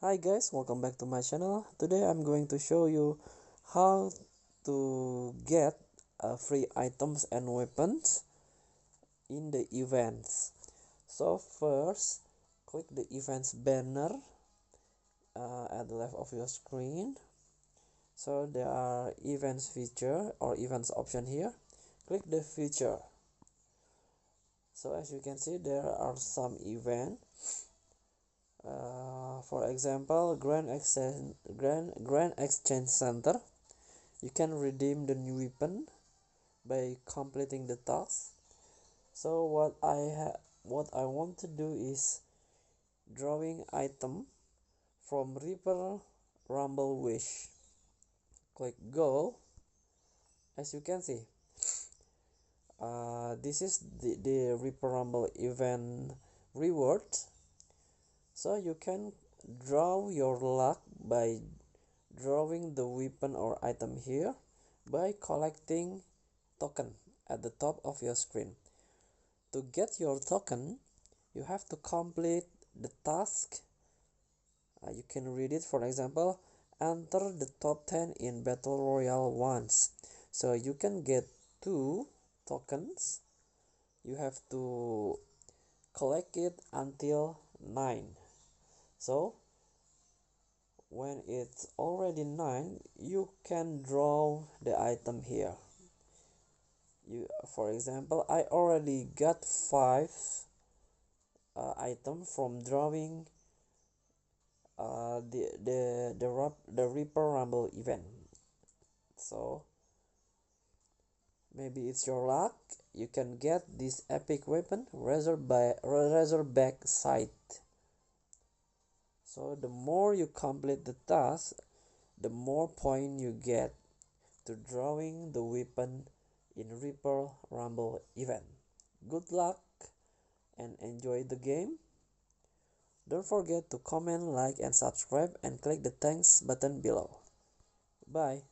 Hi guys, welcome back to my channel. Today I'm going to show you how to get free items and weapons in the events. So first, click the events banner at the left of your screen. So there are events feature or events option here. Click the feature. So as you can see, there are some events. For example, Grand Exchange Center. You can redeem the new weapon by completing the task. So what I want to do is drawing item from Reaper Rumble Wish. Click go. As you can see, this is the Reaper Rumble event reward. So you can draw your luck by drawing the weapon or item here by collecting token at the top of your screen. To get your token, you have to complete the task. You can read it. For example, enter the top 10 in Battle Royale once. So you can get 2 tokens. You have to collect it until 9. So when it's already 9, you can draw the item here. For example, I already got 5 item from drawing the Reaper Rumble event. So maybe it's your luck, you can get this epic weapon, Razorback Sight. So the more you complete the task, the more point you get to drawing the weapon in Reaper Rumble event. Good luck and enjoy the game. Don't forget to comment, like, and subscribe, and click the thanks button below. Bye.